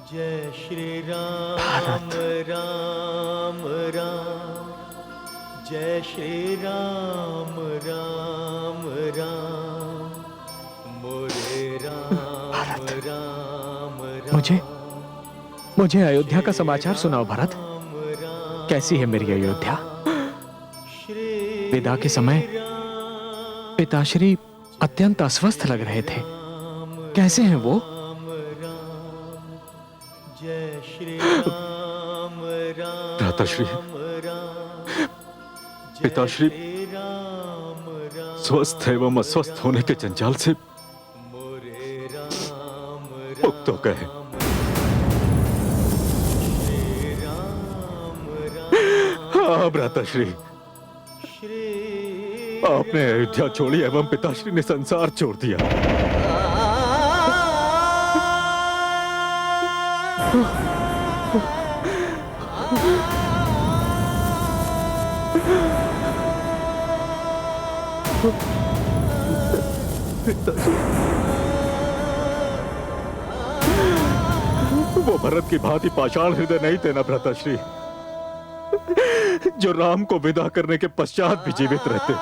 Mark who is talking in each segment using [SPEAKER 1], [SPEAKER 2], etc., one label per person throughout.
[SPEAKER 1] जय श्री राम
[SPEAKER 2] भारत।
[SPEAKER 1] राम राम, जय श्री राम राम राम, मोरे राम
[SPEAKER 2] भारत।
[SPEAKER 1] राम राम।
[SPEAKER 2] मुझे अयोध्या का समाचार सुनाओ भरत। कैसी है मेरी अयोध्या? विदा के समय पिताश्री अत्यंत अस्वस्थ लग रहे थे। कैसे हैं वो?
[SPEAKER 1] जय श्री राम राम
[SPEAKER 3] भ्राताश्री,
[SPEAKER 1] राम,
[SPEAKER 3] पिताश्री स्वस्थ एवं अस्वस्थ होने के जंजाल से मुक्त हो गए। हाँ भ्राताश्री, आपने अयोध्या छोड़ी एवं पिताश्री ने संसार छोड़ दिया। वो भरत की भांति पाषाण हृदय नहीं थे ना भ्राताश्री, जो राम को विदा करने के पश्चात भी जीवित रहते।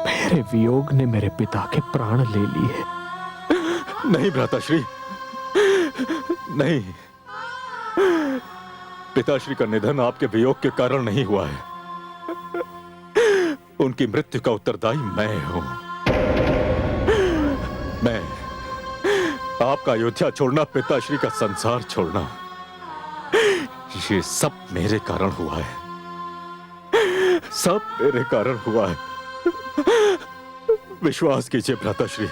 [SPEAKER 2] मेरे वियोग ने मेरे पिता के प्राण ले लिए।
[SPEAKER 3] नहीं भ्राताश्री, नहीं। पिताश्री का निधन आपके वियोग के कारण नहीं हुआ है। उनकी मृत्यु का उत्तरदायी मैं हूं। मैं आपका अयोध्या छोड़ना, पिताश्री का संसार छोड़ना, ये सब मेरे कारण हुआ है। सब मेरे कारण हुआ है। विश्वास कीजिए भ्राताश्री,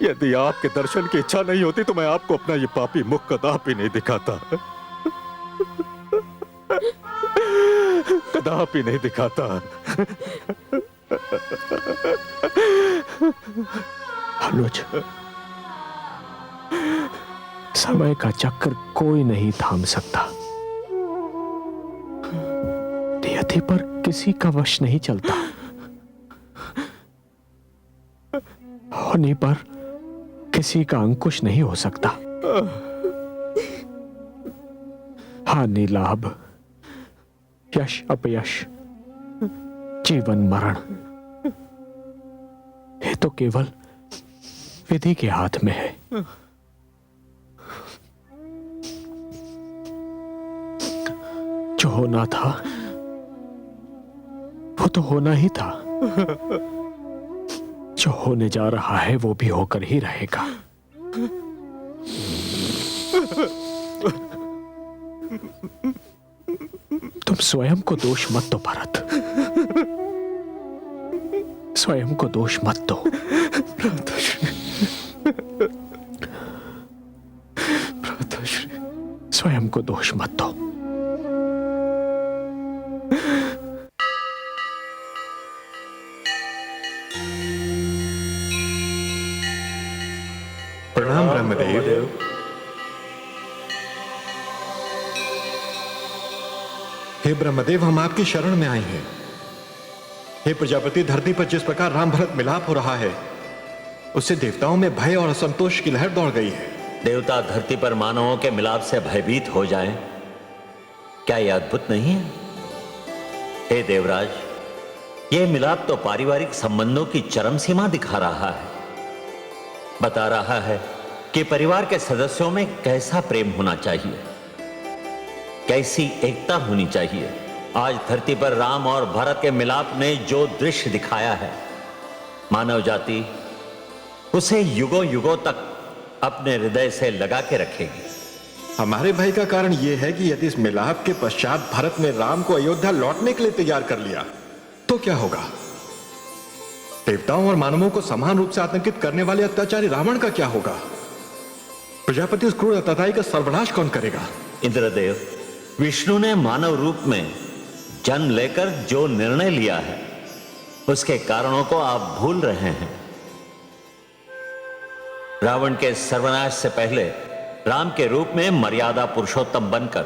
[SPEAKER 3] यदि आपके दर्शन की इच्छा नहीं होती तो मैं आपको अपना ये पापी मुख कदापि नहीं दिखाता। कदापि नहीं दिखाता।
[SPEAKER 2] अनुज, समय का चक्र कोई नहीं थाम सकता। नियति पर किसी का वश नहीं चलता। होने पर किसी का अंकुश नहीं हो सकता। हानि लाभ, यश अपयश, जीवन मरण, ये तो केवल विधि के हाथ में है। जो होना था वो तो होना ही था। जो होने जा रहा है वो भी होकर ही रहेगा। तुम स्वयं को दोष मत दो भरत, स्वयं को दोष मत दो।
[SPEAKER 3] भ्राताश्री,
[SPEAKER 2] स्वयं को दोष मत दो।
[SPEAKER 4] प्रणाम ब्रह्मदेव। हे ब्रह्मदेव, हम आपकी शरण में आए हैं। हे प्रजापति, धरती पर जिस प्रकार राम भरत मिलाप हो रहा है, उससे देवताओं में भय और असंतोष की लहर दौड़ गई है।
[SPEAKER 5] देवता धरती पर मानवों के मिलाप से भयभीत हो जाएं, क्या यह अद्भुत नहीं है? हे देवराज, यह मिलाप तो पारिवारिक संबंधों की चरम सीमा दिखा रहा है। बता रहा है कि परिवार के सदस्यों में कैसा प्रेम होना चाहिए, कैसी एकता होनी चाहिए। आज धरती पर राम और भरत के मिलाप ने जो दृश्य दिखाया है, मानव जाति उसे युगों युगों तक अपने हृदय से लगा के रखेगी।
[SPEAKER 4] हमारे भय का कारण यह है कि यदि इस मिलाप के पश्चात भरत ने राम को अयोध्या लौटने के लिए तैयार कर लिया तो क्या होगा? देवताओं और मानवों को समान रूप से आतंकित करने वाले अत्याचारी रावण का क्या होगा? प्रजापति उस क्रूर अत्याचारी का सर्वनाश कौन करेगा?
[SPEAKER 5] इंद्रदेव, विष्णु ने मानव रूप में जन्म लेकर जो निर्णय लिया है उसके कारणों को आप भूल रहे हैं। रावण के सर्वनाश से पहले राम के रूप में मर्यादा पुरुषोत्तम बनकर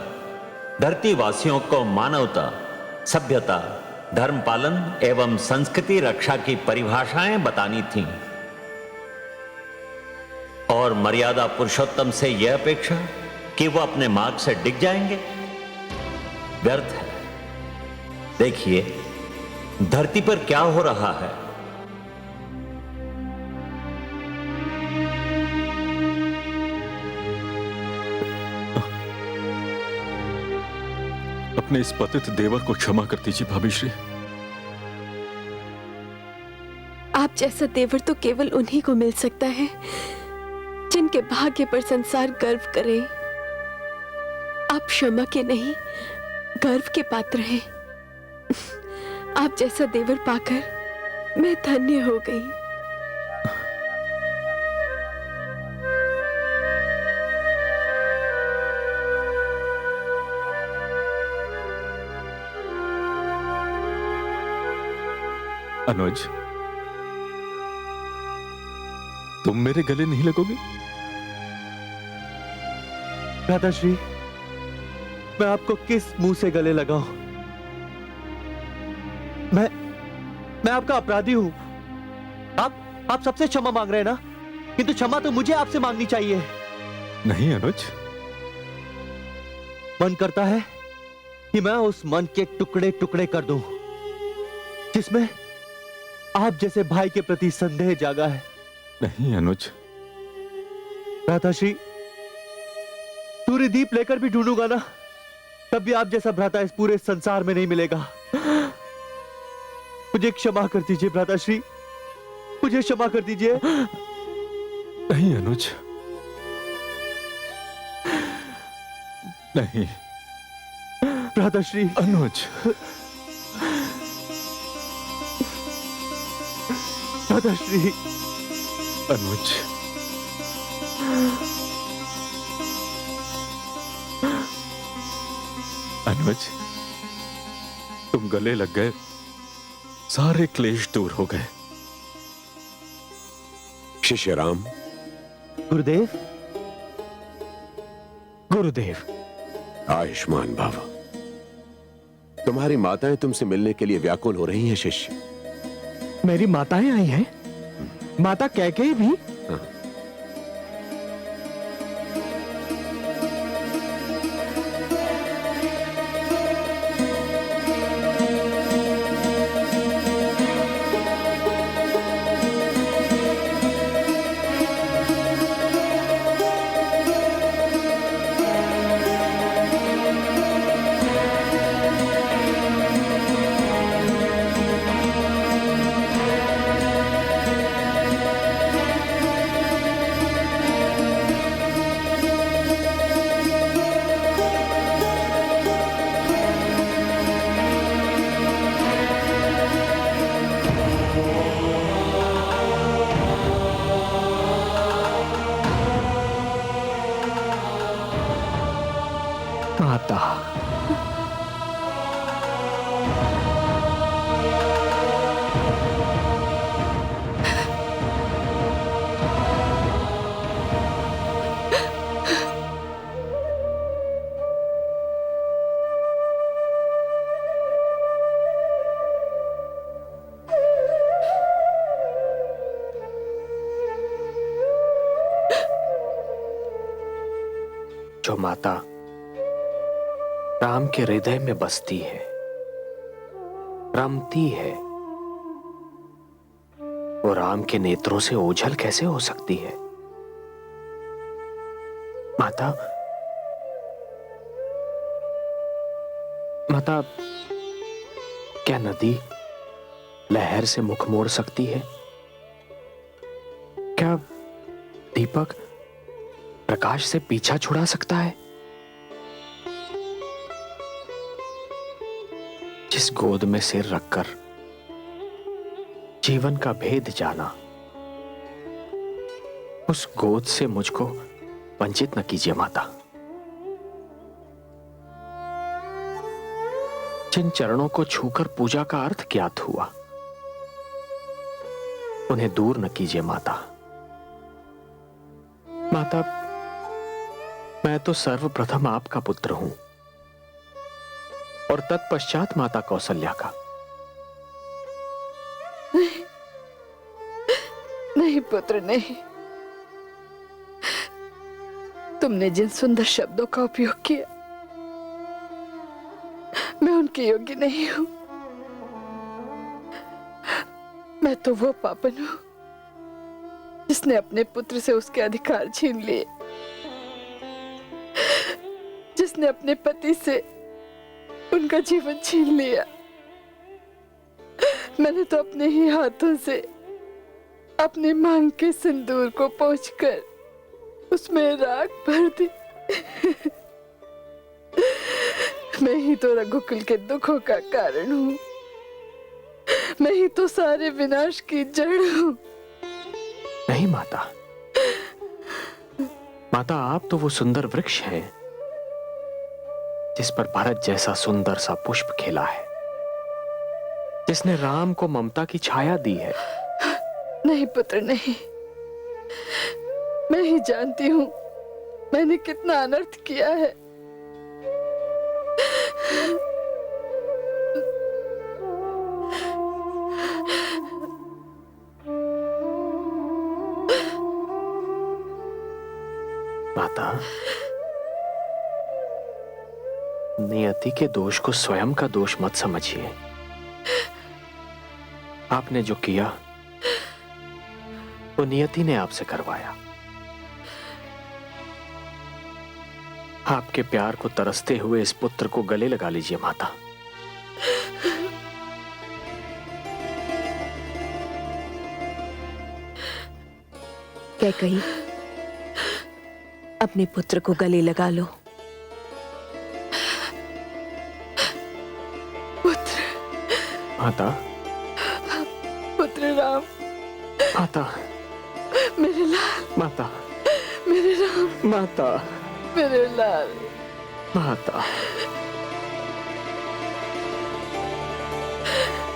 [SPEAKER 5] धरती वासियों को मानवता, सभ्यता, धर्म पालन एवं संस्कृति रक्षा की परिभाषाएं बतानी थीं। और मर्यादा पुरुषोत्तम से यह अपेक्षा कि वो अपने मार्ग से डिग जाएंगे, व्यर्थ है। देखिए धरती पर क्या हो रहा है।
[SPEAKER 3] अपने इस पतित देवर को क्षमा कर दीजिए भाभी श्री।
[SPEAKER 6] आप जैसा देवर तो केवल उन्हीं को मिल सकता है जिनके भाग्य पर संसार गर्व करे। आप क्षमा के नहीं, गर्व के पात्र हैं। आप जैसा देवर पाकर मैं धन्य हो गई।
[SPEAKER 3] अनुज, तुम मेरे गले नहीं लगोगे?
[SPEAKER 1] दादाश्री, मैं आपको किस मुंह से गले लगाऊं? मैं आपका अपराधी हूं। आप सबसे क्षमा मांग रहे हैं ना, किंतु क्षमा तो मुझे आपसे मांगनी चाहिए।
[SPEAKER 3] नहीं अनुज,
[SPEAKER 1] मन करता है कि मैं उस मन के टुकड़े टुकड़े कर दूं जिसमें आप जैसे भाई के प्रति संदेह जागा है।
[SPEAKER 3] नहीं अनुज।
[SPEAKER 1] भ्राताश्री, सूर्यदीप लेकर भी ढूंढूंगा ना, तब भी आप जैसा भ्राता इस पूरे संसार में नहीं मिलेगा। मुझे क्षमा कर दीजिए भ्राताश्री, मुझे क्षमा कर दीजिए।
[SPEAKER 3] नहीं अनुज, नहीं।
[SPEAKER 1] भ्राताश्री।
[SPEAKER 3] अनुज,
[SPEAKER 1] भ्राताश्री।
[SPEAKER 3] अनुज, अनुज, तुम गले लग गए, सारे क्लेश दूर हो गए।
[SPEAKER 7] शिष्य राम।
[SPEAKER 1] गुरुदेव।
[SPEAKER 2] गुरुदेव।
[SPEAKER 7] आयुष्मान भव। तुम्हारी माताएं तुमसे मिलने के लिए व्याकुल हो रही हैं शिष्य।
[SPEAKER 2] मेरी माताएं आई हैं? माता कैकेयी भी?
[SPEAKER 7] हाँ।
[SPEAKER 2] माता। जो माता राम के हृदय में बसती है, रमती है, वो राम के नेत्रों से ओझल कैसे हो सकती है? माता, माता, क्या नदी लहर से मुख मोड़ सकती है? क्या दीपक प्रकाश से पीछा छुड़ा सकता है? जिस गोद में सिर रखकर जीवन का भेद जाना, उस गोद से मुझको वंचित न कीजिए माता। जिन चरणों को छूकर पूजा का अर्थ ज्ञात हुआ, उन्हें दूर न कीजिए माता। माता, मैं तो सर्वप्रथम आपका पुत्र हूं और तत्पश्चात माता कौशल्या का।
[SPEAKER 8] नहीं पुत्र, नहीं। तुमने जिन सुंदर शब्दों का उपयोग किया, मैं उनके योग्य नहीं हूं। मैं तो वो पापन हूं जिसने अपने पुत्र से उसके अधिकार छीन लिए, जिसने अपने पति से उनका जीवन छीन लिया। मैंने तो अपने ही हाथों से अपने मांग के सिंदूर को पोंछकर उसमें राख भर दी। मैं ही तो रघुकुल के दुखों का कारण हूं। मैं ही तो सारे विनाश की जड़ हूं।
[SPEAKER 2] नहीं माता, माता आप तो वो सुंदर वृक्ष हैं जिस पर भरत जैसा सुंदर सा पुष्प खिला है, जिसने राम को ममता की छाया दी है।
[SPEAKER 8] नहीं पुत्र, नहीं। मैं ही जानती हूं मैंने कितना अनर्थ किया है।
[SPEAKER 2] माता, नियति के दोष को स्वयं का दोष मत समझिए। आपने जो किया वो नियति ने आपसे करवाया। आपके प्यार को तरसते हुए इस पुत्र को गले लगा लीजिए माता।
[SPEAKER 6] कैकई, अपने पुत्र को गले लगा लो।
[SPEAKER 8] पुत्र,
[SPEAKER 2] माता,
[SPEAKER 8] पुत्र राम,
[SPEAKER 2] माता,
[SPEAKER 8] मेरे लाल,
[SPEAKER 2] माता,
[SPEAKER 8] मेरे राम,
[SPEAKER 2] माता,
[SPEAKER 8] मेरे लाल।
[SPEAKER 2] माता,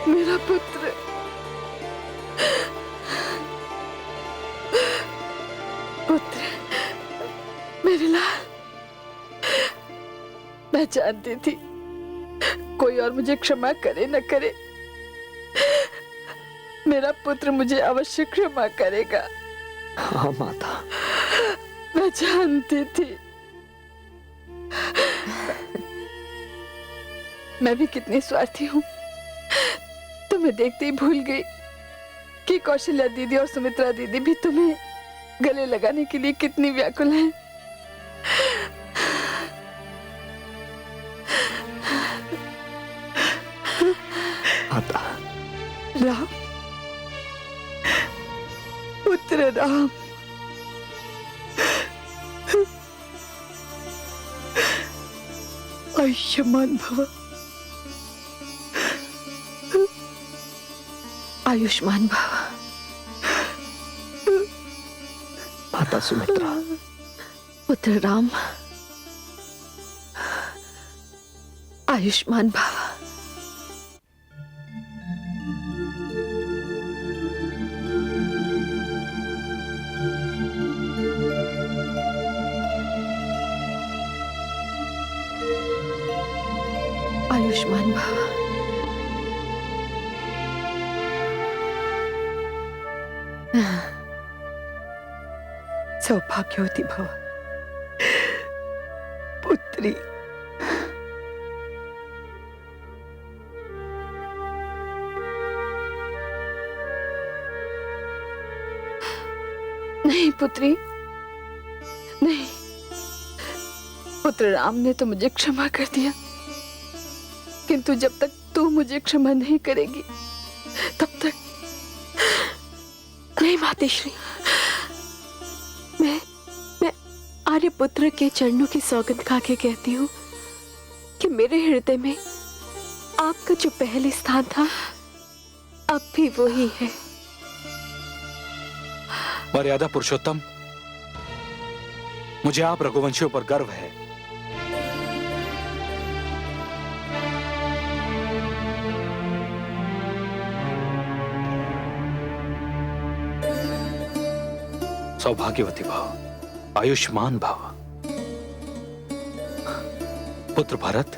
[SPEAKER 8] मेरा पुत्र, पुत्र, मेरे लाल। मैं जानती थी कोई और मुझे क्षमा करे न करे, मेरा पुत्र मुझे अवश्य क्षमा करेगा।
[SPEAKER 2] हाँ माता,
[SPEAKER 8] मैं जानती थी। मैं भी कितनी स्वार्थी हूँ। तुम्हें देखते ही भूल गई कि कौशल्या दीदी और सुमित्रा दीदी भी तुम्हें गले लगाने के लिए कितनी व्याकुल हैं।
[SPEAKER 2] माता,
[SPEAKER 8] राम, पुत्र राम, आयुष्मान भव।
[SPEAKER 6] आयुष्मान भव।
[SPEAKER 2] माता सुमित्रा,
[SPEAKER 6] पुत्र राम, आयुष्मान भव। आयुष्मान भव।
[SPEAKER 8] सौभाग्यवती भव पुत्री। नहीं पुत्री, नहीं। पुत्र राम ने तो मुझे क्षमा कर दिया, किंतु जब तक तू मुझे क्षमा नहीं करेगी तब तक
[SPEAKER 6] नहीं मातेश्री, मैं आर्यपुत्र के चरणों की सौगंध खा के कहती हूँ कि मेरे हृदय में आपका जो पहले स्थान था अब भी वही है।
[SPEAKER 3] मर्यादा पुरुषोत्तम,
[SPEAKER 9] मुझे आप रघुवंशियों पर गर्व है। सौभाग्यवती भव, आयुष्मान भव। पुत्र भरत,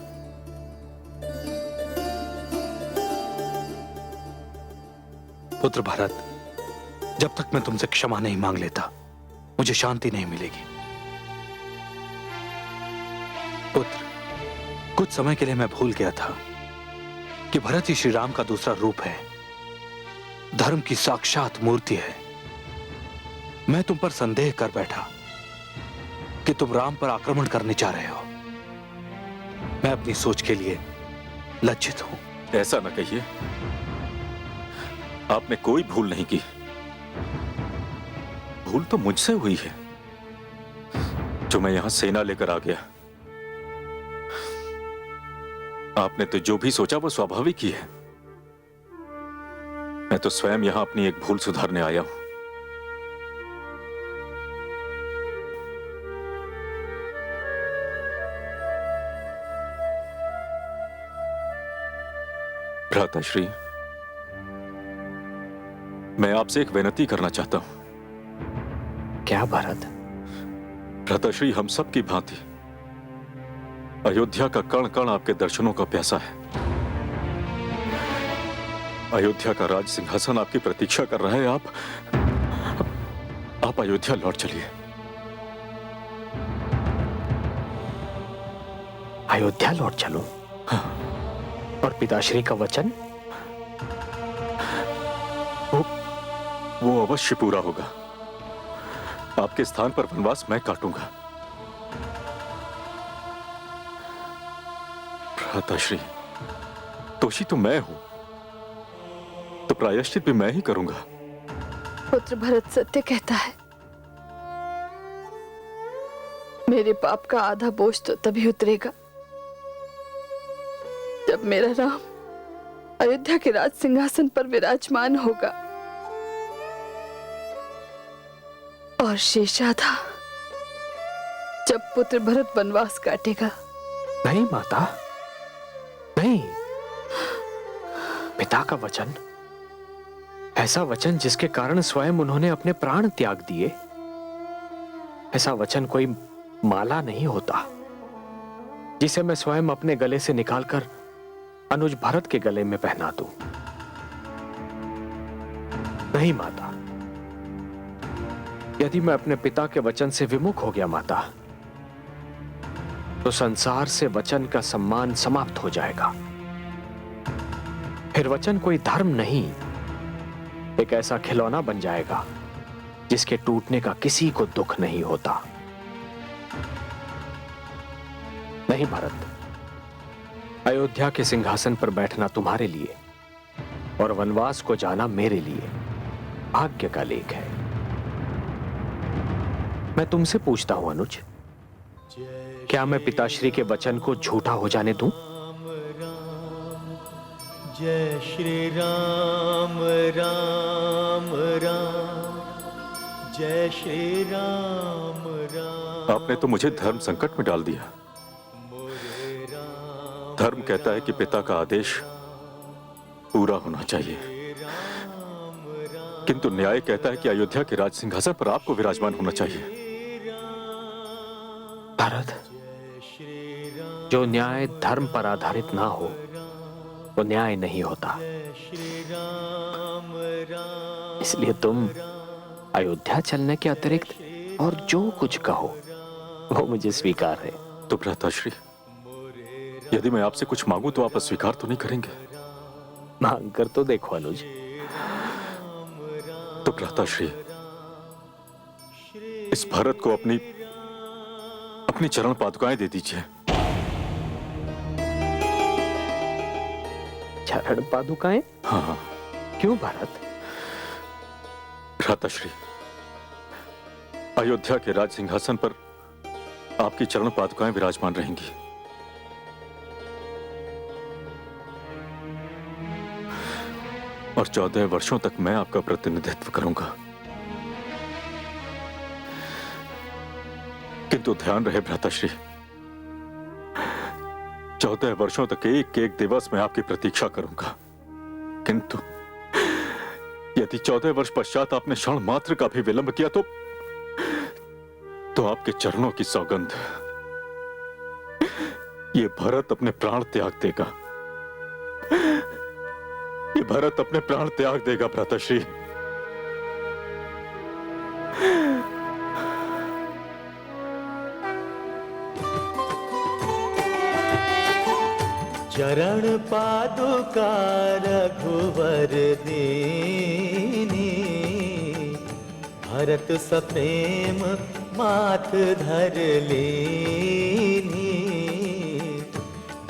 [SPEAKER 9] पुत्र भरत, जब तक मैं तुमसे क्षमा नहीं मांग लेता मुझे शांति नहीं मिलेगी। पुत्र, कुछ समय के लिए मैं भूल गया था कि भरत ही श्री राम का दूसरा रूप है, धर्म की साक्षात मूर्ति है। मैं तुम पर संदेह कर बैठा कि तुम राम पर आक्रमण करने जा रहे हो। मैं अपनी सोच के लिए लज्जित हूं।
[SPEAKER 3] ऐसा न कहिए, आपने कोई भूल नहीं की। भूल तो मुझसे हुई है जो मैं यहां सेना लेकर आ गया। आपने तो जो भी सोचा वो स्वाभाविक ही है। मैं तो स्वयं यहां अपनी एक भूल सुधारने आया हूं। भ्राताश्री, मैं आपसे एक विनती करना चाहता हूं।
[SPEAKER 2] क्या भरत?
[SPEAKER 3] भ्राताश्री, हम सब की भांति अयोध्या का कण कण आपके दर्शनों का प्यासा है। अयोध्या का राज सिंहासन आपकी प्रतीक्षा कर रहा है। आप अयोध्या लौट चलिए।
[SPEAKER 2] अयोध्या लौट चलो?
[SPEAKER 3] हाँ।
[SPEAKER 2] और पिताश्री का वचन?
[SPEAKER 3] वो अवश्य पूरा होगा। आपके स्थान पर वनवास मैं काटूंगा। भ्राताश्री, दोषी तो मैं हूं, तो प्रायश्चित भी मैं ही करूंगा।
[SPEAKER 8] पुत्र भरत सत्य कहता है। मेरे पाप का आधा बोझ तो तभी उतरेगा जब मेरा राम अयोध्या के राज सिंहासन पर विराजमान होगा और शेषाधा जब पुत्र भरत वनवास काटेगा।
[SPEAKER 2] नहीं माता, नहीं। पिता का वचन, ऐसा वचन जिसके कारण स्वयं उन्होंने अपने प्राण त्याग दिए, ऐसा वचन कोई माला नहीं होता जिसे मैं स्वयं अपने गले से निकालकर अनुज भरत के गले में पहना दूं। नहीं माता, यदि मैं अपने पिता के वचन से विमुख हो गया माता, तो संसार से वचन का सम्मान समाप्त हो जाएगा। फिर वचन कोई धर्म नहीं, एक ऐसा खिलौना बन जाएगा जिसके टूटने का किसी को दुख नहीं होता। नहीं भरत, अयोध्या के सिंहासन पर बैठना तुम्हारे लिए और वनवास को जाना मेरे लिए भाग्य का लेख है। मैं तुमसे पूछता हूं अनुज, क्या मैं पिताश्री के वचन को झूठा हो जाने दूं?
[SPEAKER 1] जय श्री राम राम राम, जय श्री राम राम।
[SPEAKER 3] आपने तो मुझे धर्म संकट में डाल दिया। धर्म कहता है कि पिता का आदेश पूरा होना चाहिए, किंतु न्याय कहता है कि अयोध्या के राज सिंहासन पर आपको विराजमान होना चाहिए।
[SPEAKER 2] भरत, जो न्याय धर्म पर आधारित ना हो वो न्याय नहीं होता। इसलिए तुम अयोध्या चलने के अतिरिक्त और जो कुछ कहो वो मुझे स्वीकार है।
[SPEAKER 3] तो भ्राताश्री, यदि मैं आपसे कुछ मांगूं तो आप अस्वीकार तो नहीं करेंगे?
[SPEAKER 2] मांग कर तो देखो अनुज।
[SPEAKER 3] तो भ्राताश्री, इस भरत को अपनी चरण पादुकाएं दे दीजिए।
[SPEAKER 2] चरण पादुकाएं?
[SPEAKER 3] हाँ।
[SPEAKER 2] क्यों भरत?
[SPEAKER 3] भ्राताश्री, अयोध्या के राज सिंहासन पर आपकी चरण पादुकाएं विराजमान रहेंगी। और 14 वर्षों तक मैं आपका प्रतिनिधित्व करूंगा। किंतु ध्यान रहे भ्राताश्री, 14 वर्षों तक एक एक दिवस में आपकी प्रतीक्षा करूंगा, किंतु यदि 14 वर्ष पश्चात आपने क्षण मात्र का भी विलंब किया तो आपके चरणों की सौगंध, ये भरत अपने प्राण त्याग देगा, ये भरत अपने प्राण त्याग देगा भ्राताश्री।
[SPEAKER 1] चरण पादुका रघुवर दीनी, भरत सप्रेम माथ धर लेनी,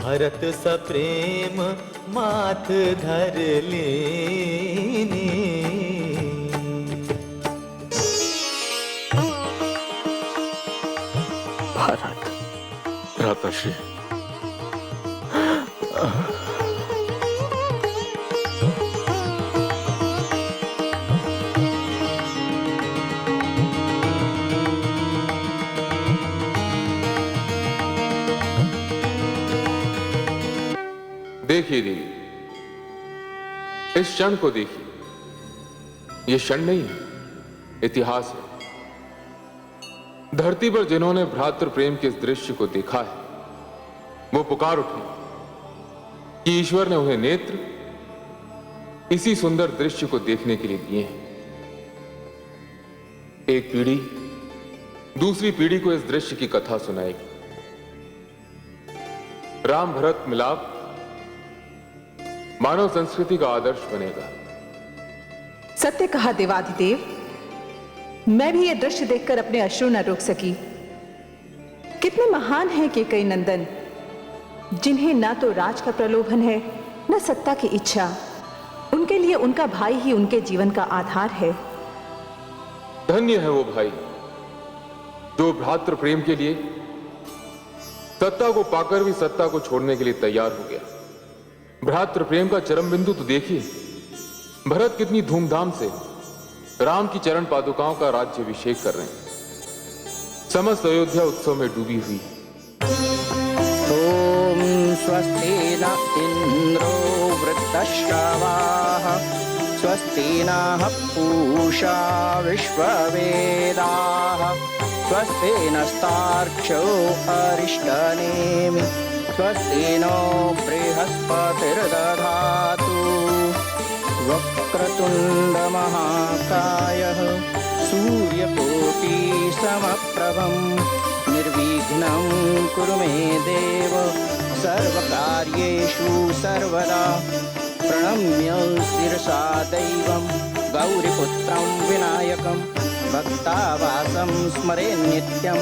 [SPEAKER 1] भरत सप्रेम माथ धर लेनी।
[SPEAKER 2] भारत।
[SPEAKER 3] भ्राताश्री,
[SPEAKER 10] देखिए देवी, इस क्षण को देखिए, यह क्षण नहीं है, इतिहास है। धरती पर जिन्होंने भ्रातृ प्रेम के इस दृश्य को देखा है, वो पुकार उठे कि ईश्वर ने उन्हें नेत्र इसी सुंदर दृश्य को देखने के लिए दिए हैं। एक पीढ़ी दूसरी पीढ़ी को इस दृश्य की कथा सुनाएगी। राम भरत मिलाप मानव संस्कृति का आदर्श बनेगा।
[SPEAKER 11] सत्य कहा देवाधिदेव, मैं भी यह दृश्य देखकर अपने अश्रु न रोक सकी। कितने महान हैं कैकेयी नंदन, जिन्हें ना तो राज का प्रलोभन है न सत्ता की इच्छा। उनके लिए उनका भाई ही उनके जीवन का आधार है।
[SPEAKER 10] धन्य है वो भाई जो भ्रातृ प्रेम के लिए सत्ता को पाकर भी सत्ता को छोड़ने के लिए तैयार हो गया। भ्रातृ प्रेम का चरम बिंदु तो देखिए, भरत कितनी धूमधाम से राम की चरण पादुकाओं का राज्याभिषेक कर रहे हैं। समस्त अयोध्या उत्सव में डूबी हुई है।
[SPEAKER 12] ओम स्वस्ति न इंद्रो वृद्धश्रवाः, स्वस्ति नः पूषा विश्ववेदाः, स्वस्ति नस्तार्क्ष्यो अरिष्टनेमि, स्वस्ति नो बृहस्पतिर्दधातु। वक्रतुंड महाकायः सूर्यकोटिसमप्रभं, निर्विघ्नं कुरु मे देव सर्वकार्येषु सर्वदा। प्रणम्य शिरसा दैवं गौरीपुत्रं विनायकं, भक्तावासं स्मरे नित्यं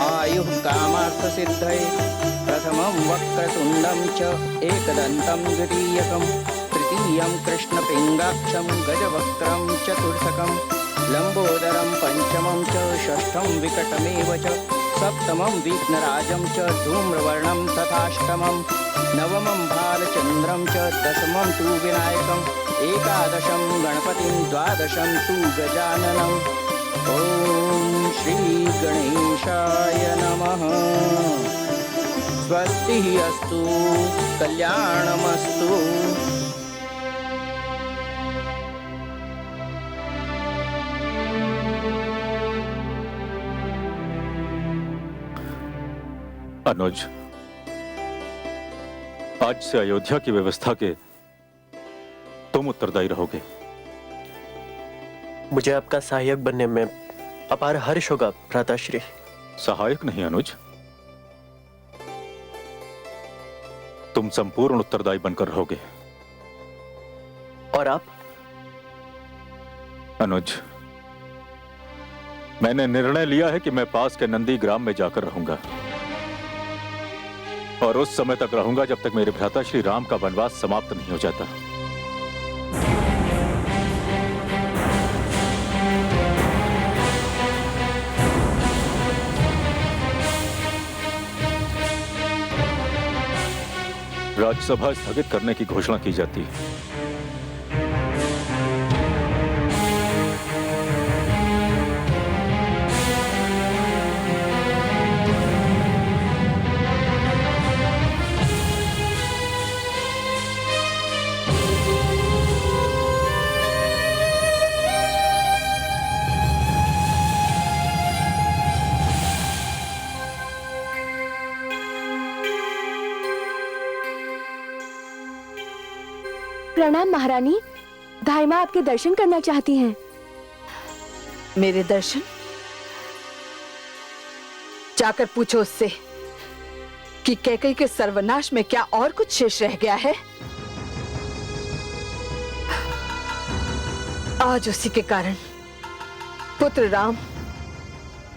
[SPEAKER 12] आयुः कामार्थसिद्धये। प्रथमं वक्रतुण्डं च एकदन्तं द्वितीयकं, तृतीयं कृष्णपिङ्गाक्षं गजवक्त्रं चतुर्थकं, लम्बोदरं पंचमं च षष्ठं विकटमेव च, सप्तमं विघ्नराजं च धूम्रवर्णं तथाष्टमं, नवमं भालचन्द्रं च, दशमं तु विनायकं, एकादशं गणपतिं, द्वादशं तु गजाननम्। ॐ श्री गणेशाय नमः। स्वस्ति अस्तु, कल्याणमस्तु।
[SPEAKER 3] अनुज, आज से अयोध्या की व्यवस्था के तुम उत्तरदायी रहोगे।
[SPEAKER 13] मुझे आपका सहायक बनने में अपार हर्ष होगा भ्राताश्री।
[SPEAKER 3] सहायक नहीं अनुज, तुम संपूर्ण उत्तरदायी बनकर रहोगे।
[SPEAKER 13] और आप?
[SPEAKER 3] अनुज, मैंने निर्णय लिया है कि मैं पास के नंदी ग्राम में जाकर रहूंगा, और उस समय तक रहूंगा जब तक मेरे भ्राता श्री राम का वनवास समाप्त नहीं हो जाता। राज्यसभा स्थगित करने की घोषणा की जाती है।
[SPEAKER 6] प्रणाम महारानी, धाई माँ आपके दर्शन करना चाहती हैं।
[SPEAKER 11] मेरे दर्शन? जाकर पूछो उससे कि कैकेयी के सर्वनाश में क्या और कुछ शेष रह गया है। आज उसी के कारण पुत्र राम,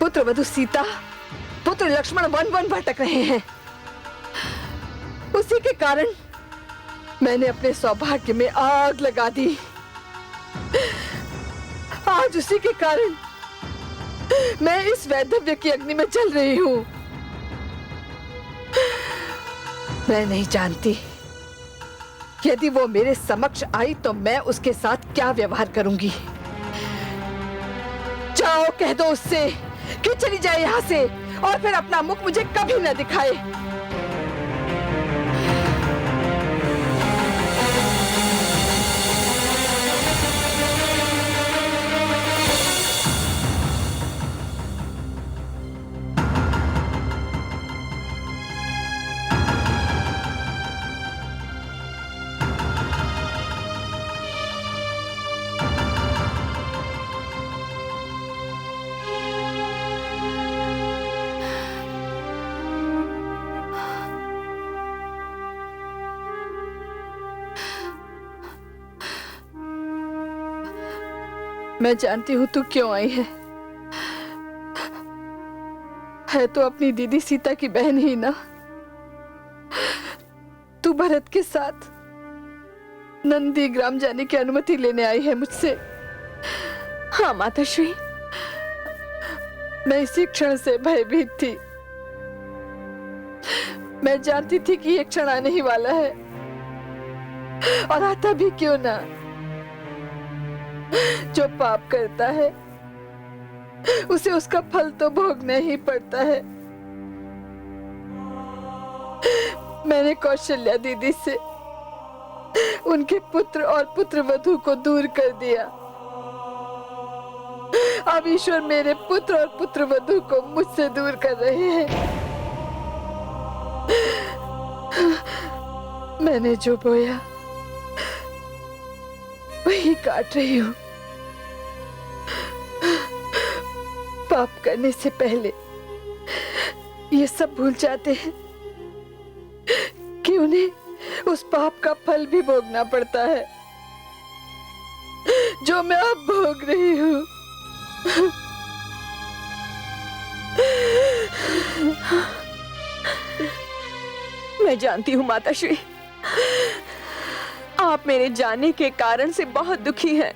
[SPEAKER 11] पुत्र वधु सीता, पुत्र लक्ष्मण वन वन भटक रहे हैं। उसी के कारण मैंने अपने सौभाग्य में आग लगा दी। आज उसी के कारण मैं इस वैधव्य की अग्नि में जल रही हूं। मैं नहीं जानती यदि वो मेरे समक्ष आई तो मैं उसके साथ क्या व्यवहार करूंगी। जाओ कह दो उससे कि चली जाए यहाँ से और फिर अपना मुख मुझे कभी न दिखाए। मैं जानती हूं तू क्यों आई है तो अपनी दीदी सीता की बहन ही ना। तू भरत के साथ नंदी ग्राम जाने की अनुमति लेने आई है मुझसे।
[SPEAKER 6] हाँ माताश्री,
[SPEAKER 11] मैं इसी क्षण से भयभीत थी। मैं जानती थी कि ये क्षण आने ही वाला है और आता भी क्यों ना। जो पाप करता है उसे उसका फल तो भोगना ही पड़ता है। मैंने कौशल्या दीदी से उनके पुत्र और पुत्रवधू को दूर कर दिया। अब ईश्वर मेरे पुत्र और पुत्रवधू को मुझसे दूर कर रहे हैं। मैंने जो बोया वही काट रही हूं। पाप करने से पहले ये सब भूल जाते हैं कि उन्हें उस पाप का फल भी भोगना पड़ता है जो मैं अब भोग रही हूं।
[SPEAKER 6] मैं जानती हूँ माताश्री, आप मेरे जाने के कारण से बहुत दुखी हैं,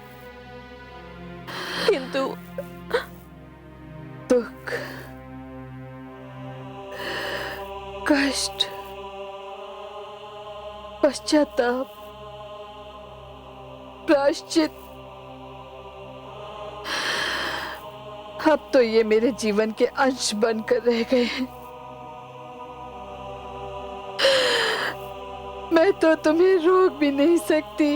[SPEAKER 6] किंतु
[SPEAKER 11] दुख, कष्ट, पश्चाताप, प्रायश्चित, अब तो ये मेरे जीवन के अंश बनकर रह गए हैं। मैं तो तुम्हें रोक भी नहीं सकती।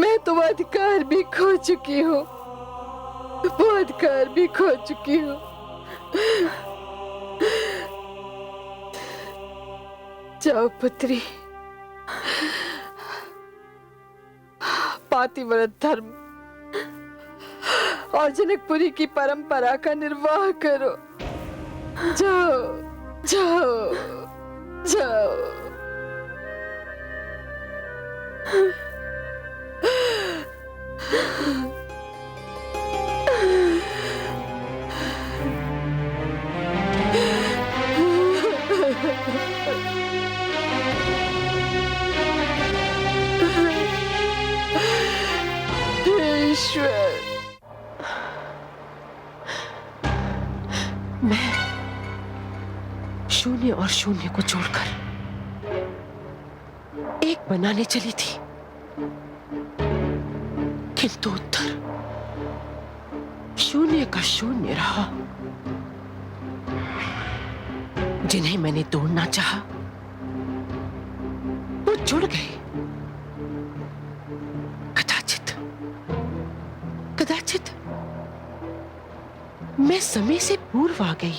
[SPEAKER 11] मैं तो अधिकार भी खो चुकी हूँ, वो अधिकार भी खो चुकी हूँ। जाओ पुत्री, पातिव्रत धर्म और जनकपुरी की परंपरा का निर्वाह करो। जाओ जाओ जाओ। ईश्वर,
[SPEAKER 6] मैं शून्य और शून्य को जोड़कर एक बनाने चली थी, किंतु उत्तर शून्य का शून्य रहा। जिन्हें मैंने तोड़ना चाहा वो जुड़ गए। कदाचित मैं समय से पूर्व आ गई,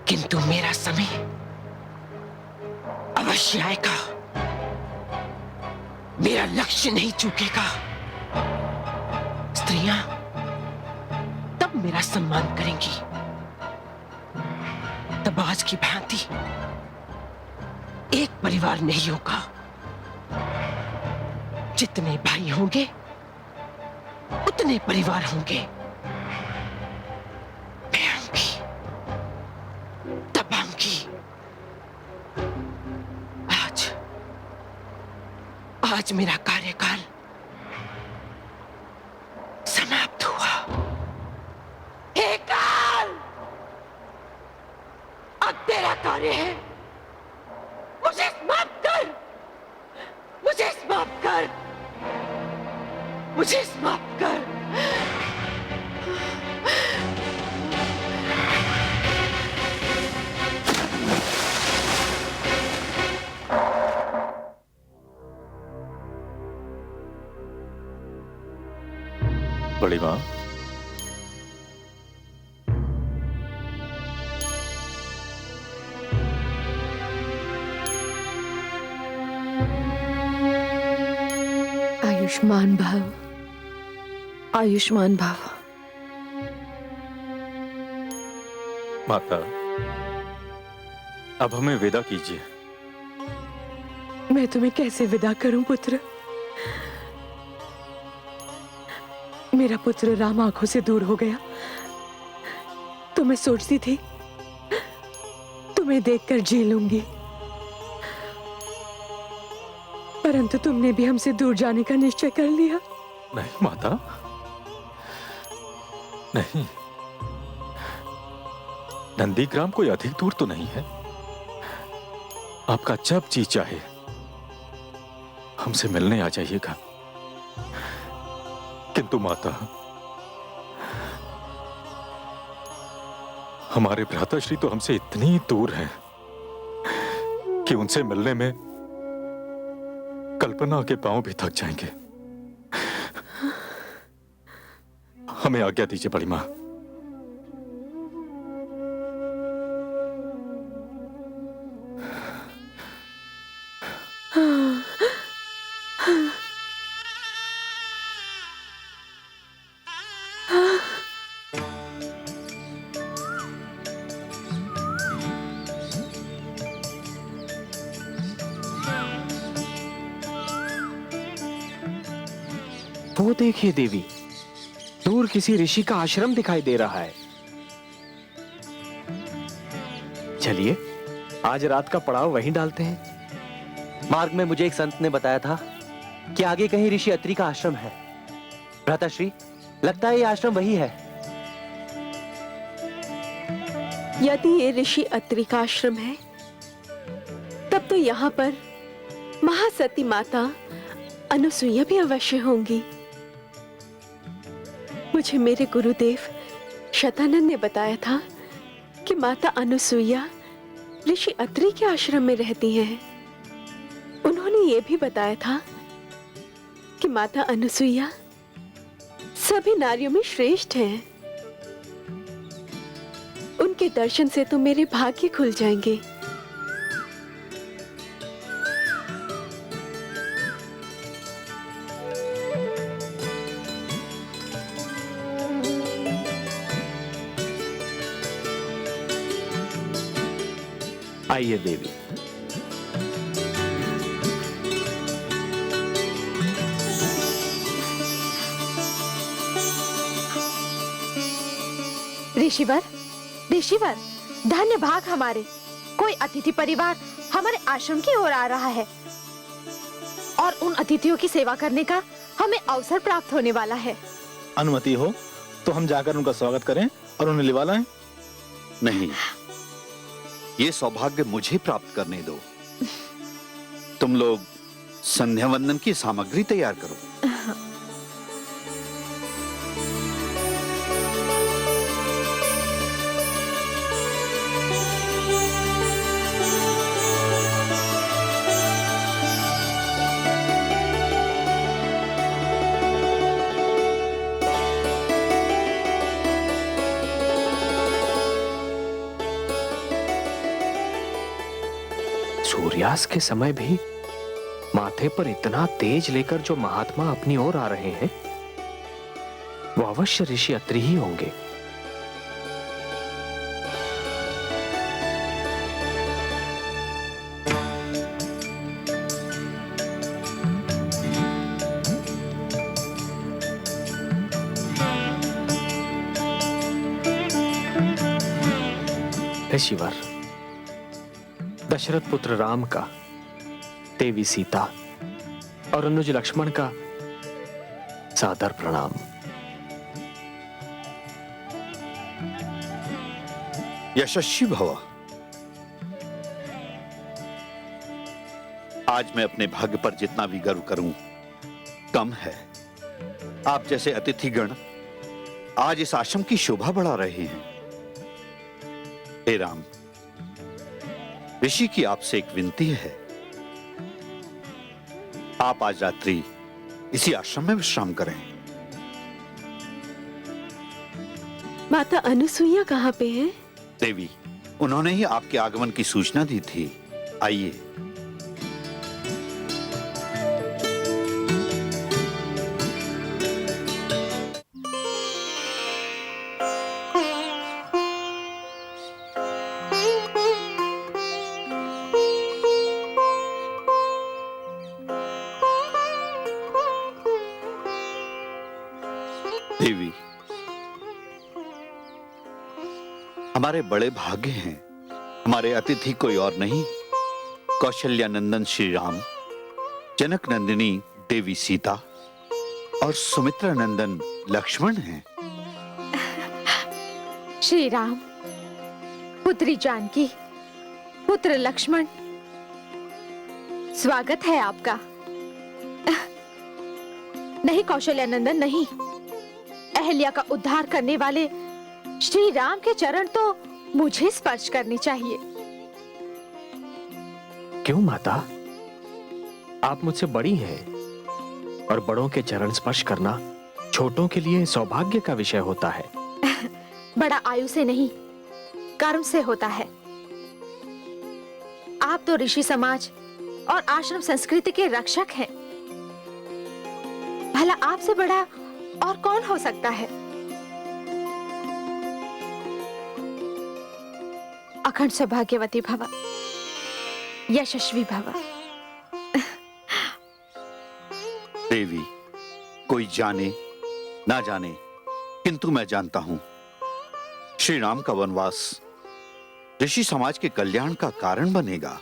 [SPEAKER 6] किंतु मेरा समय
[SPEAKER 14] अवश्य आएगा। मेरा लक्ष्य नहीं चूकेगा। स्त्रियां तब मेरा सम्मान करेंगी, तब आज की भांति एक परिवार नहीं होगा। जितने भाई होंगे उतने परिवार होंगे। मैं आऊंगी, तब आऊंगी। आज मेरा कार्यकाल समाप्त हुआ। हे काल, अब तेरा कार्य है। मुझे समाप्त कर, मुझे समाप्त कर, मुझे समाप्त कर।
[SPEAKER 3] बड़ी मां,
[SPEAKER 6] आयुष्मान भव, आयुष्मान भव।
[SPEAKER 3] माता, अब हमें विदा कीजिए।
[SPEAKER 6] मैं तुम्हें कैसे विदा करूं पुत्र? मेरा पुत्र राम आंखों से दूर हो गया तो मैं सोचती थी तुम्हें देखकर जी लूंगी, परंतु तुमने भी हमसे दूर जाने का निश्चय कर लिया।
[SPEAKER 3] नहीं माता, नहीं। नंदीग्राम कोई अधिक दूर तो नहीं है। आपका जब जी चाहे हमसे मिलने आ जाइएगा। किंतु माता, हमारे भ्राताश्री तो हमसे इतनी दूर हैं कि उनसे मिलने में कल्पना के पांव भी थक जाएंगे। हमें आज्ञा दीजिए बड़ी मां।
[SPEAKER 2] वो देखिए देवी, दूर किसी ऋषि का आश्रम दिखाई दे रहा है। चलिए आज रात का पड़ाव वहीं डालते हैं।
[SPEAKER 1] मार्ग में मुझे एक संत ने बताया था कि आगे कहीं ऋषि अत्रि का आश्रम है। भ्राताश्री, लगता है ये आश्रम वही है।
[SPEAKER 6] यदि ये ऋषि अत्रि का आश्रम है, तब तो यहाँ पर महासती माता अनुसुईया भी अवश्य होंगी। मुझे मेरे गुरुदेव शतानंद ने बताया था कि माता अनुसुईया ऋषि अत्रि के आश्रम में रहती हैं। उन्होंने ये भी बताया था कि माता अनुसुईया सभी नारियों में श्रेष्ठ हैं। उनके दर्शन से तो मेरे भाग्य खुल जाएंगे।
[SPEAKER 2] आइए देवी।
[SPEAKER 15] ऋषिवर, ऋषिवर, धन्य भाग हमारे। कोई अतिथि परिवार हमारे आश्रम की ओर आ रहा है और उन अतिथियों की सेवा करने का हमें अवसर प्राप्त होने वाला है।
[SPEAKER 16] अनुमति हो तो हम जाकर उनका स्वागत करें और उन्हें लिवा लाएं।
[SPEAKER 17] नहीं, ये सौभाग्य मुझे प्राप्त करने दो। तुम लोग संध्या वंदन की सामग्री तैयार करो।
[SPEAKER 2] सूर्यास्त के समय भी माथे पर इतना तेज लेकर जो महात्मा अपनी ओर आ रहे हैं वो अवश्य ऋषि अत्रि ही होंगे। हे शिवर, दशरथ पुत्र राम का, देवी सीता और अनुज लक्ष्मण का सादर प्रणाम।
[SPEAKER 17] यशस्वी भव। आज मैं अपने भाग्य पर जितना भी गर्व करूं कम है। आप जैसे अतिथिगण आज इस आश्रम की शोभा बढ़ा रहे हैं। हे राम, ऋषि की आपसे एक विनती है। आप आज रात्रि इसी आश्रम में विश्राम करें।
[SPEAKER 6] माता अनुसुईया कहाँ पे है?
[SPEAKER 17] देवी, उन्होंने ही आपके आगमन की सूचना दी थी। आइए। देवी, हमारे बड़े भाग्य हैं। हमारे अतिथि कोई और नहीं, कौशल्या नंदन श्री राम, जनक नंदिनी देवी सीता और सुमित्रा नंदन लक्ष्मण हैं।
[SPEAKER 15] श्री राम, पुत्री जानकी, पुत्र लक्ष्मण, स्वागत है आपका। नहीं कौशल्या नंदन, नहीं। अहल्या का उद्धार करने वाले श्री राम के चरण तो मुझे स्पर्श करने चाहिए।
[SPEAKER 2] क्यों माता? आप मुझसे बड़ी हैं और बड़ों के चरण स्पर्श करना छोटों के लिए सौभाग्य का विषय होता है।
[SPEAKER 15] बड़ा आयु से नहीं, कर्म से होता है। आप तो ऋषि समाज और आश्रम संस्कृति के रक्षक हैं। भला आपसे बड़ा और कौन हो सकता है? अखंड सौभाग्यवती भव, यशस्वी भव।
[SPEAKER 17] देवी, कोई जाने ना जाने, किंतु मैं जानता हूं श्री राम का वनवास ऋषि समाज के कल्याण का कारण बनेगा।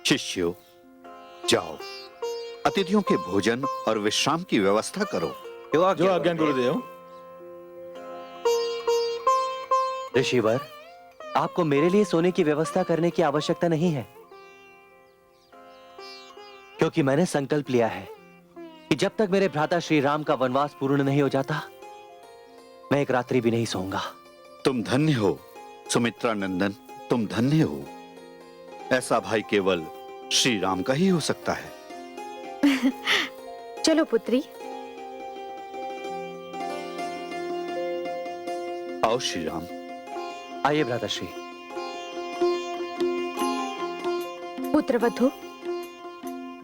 [SPEAKER 17] शिष्यों, जाओ, अतिथियों के भोजन और विश्राम की व्यवस्था करो।
[SPEAKER 16] जो आज्ञा गुरुदेव।
[SPEAKER 1] ऋषिवर, आपको मेरे लिए सोने की व्यवस्था करने की आवश्यकता नहीं है, क्योंकि मैंने संकल्प लिया है कि जब तक मेरे भ्राता श्री राम का वनवास पूर्ण नहीं हो जाता, मैं एक रात्रि भी नहीं सोऊंगा।
[SPEAKER 17] तुम धन्य हो सुमित्रा नंदन, तुम धन्य हो। ऐसा भाई केवल श्री राम का ही हो सकता है।
[SPEAKER 15] चलो पुत्री।
[SPEAKER 17] आओ श्री राम।
[SPEAKER 1] आइए भ्राताश्री।
[SPEAKER 15] पुत्रवधू,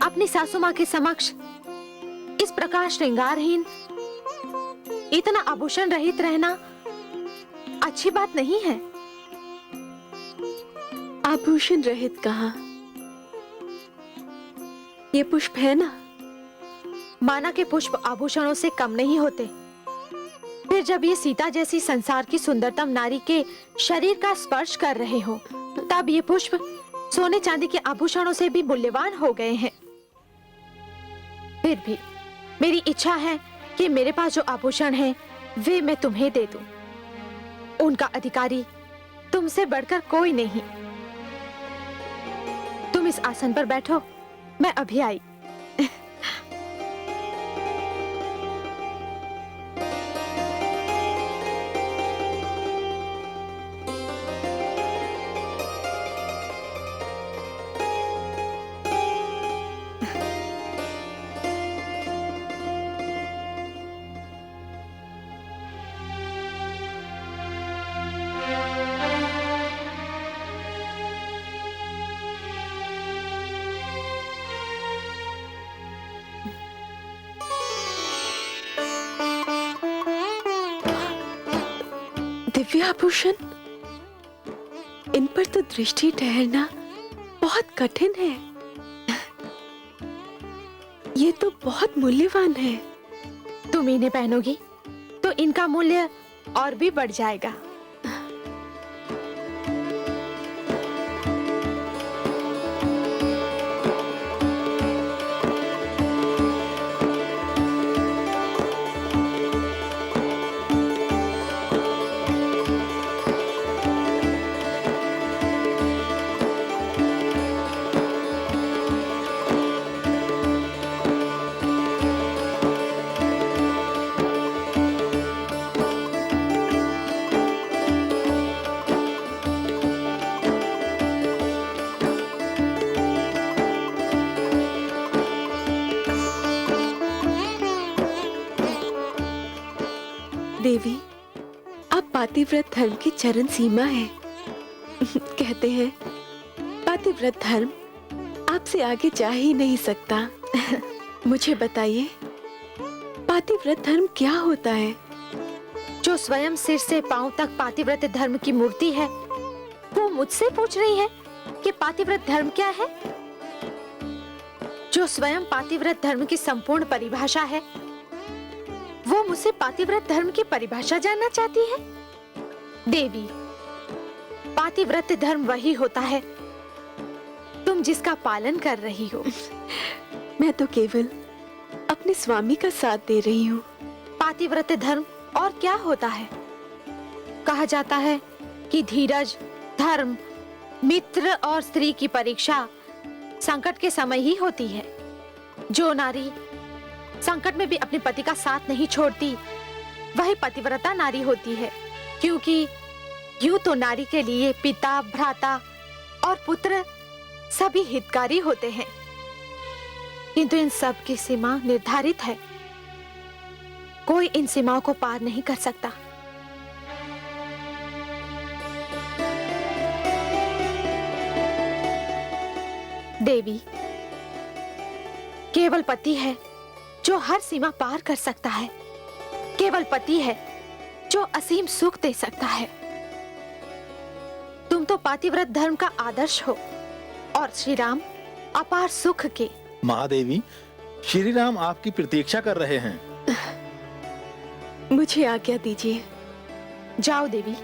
[SPEAKER 15] अपनी सासू मां के समक्ष इस प्रकार श्रृंगारहीन, इतना आभूषण रहित रहना अच्छी बात नहीं है।
[SPEAKER 6] आभूषण रहित कहा? ये पुष्प है ना?
[SPEAKER 15] माना के पुष्प आभूषणों से कम नहीं होते। फिर जब ये सीता जैसी संसार की सुंदरतम नारी के शरीर का स्पर्श कर रहे हो, तब ये पुष्प सोने चांदी के आभूषणों से भी मूल्यवान हो गए हैं। फिर भी मेरी इच्छा है कि मेरे पास जो आभूषण हैं, वे मैं तुम्हें दे दूं। उनका अधिकारी तुमसे बढ़कर कोई नहीं। तुम इस आसन पर बैठो, मैं अभी आई।
[SPEAKER 6] दिव्य आभूषण, इन पर तो दृष्टि ठहरना बहुत कठिन है। ये तो बहुत मूल्यवान है।
[SPEAKER 15] तुम इन्हें पहनोगी तो इनका मूल्य और भी बढ़ जाएगा।
[SPEAKER 6] देवी, आप पातिव्रत धर्म की चरण सीमा है। कहते हैं पातिव्रत धर्म आपसे आगे जा ही नहीं सकता। मुझे बताइए, पातिव्रत धर्म क्या होता है?
[SPEAKER 15] जो स्वयं सिर से पांव तक पातिव्रत धर्म की मूर्ति है, वो मुझसे पूछ रही है कि पातिव्रत धर्म क्या है? जो स्वयं पातिव्रत धर्म की संपूर्ण परिभाषा है, वो मुझसे पातिव्रत धर्म की परिभाषा जानना चाहती है? देवी, पातिव्रत धर्म वही होता है तुम जिसका पालन कर रही हो।
[SPEAKER 6] मैं तो केवल अपने स्वामी का साथ दे रही हूँ।
[SPEAKER 15] पातिव्रत धर्म और क्या होता है? कहा जाता है कि धीरज, धर्म, मित्र और स्त्री की परीक्षा संकट के समय ही होती है। जो नारी संकट में भी अपने पति का साथ नहीं छोड़ती, वही पतिव्रता नारी होती है। क्योंकि यूं तो नारी के लिए पिता, भ्राता और पुत्र सभी हितकारी होते हैं, किंतु इन सब की सीमा निर्धारित है। कोई इन सीमाओं को पार नहीं कर सकता। देवी, केवल पति है जो हर सीमा पार कर सकता है। केवल पति है जो असीम सुख दे सकता है। तुम तो पातिव्रत धर्म का आदर्श हो और श्री राम अपार सुख के।
[SPEAKER 16] महादेवी, श्री राम आपकी प्रतीक्षा कर रहे हैं।
[SPEAKER 6] मुझे आज्ञा दीजिए।
[SPEAKER 15] जाओ देवी।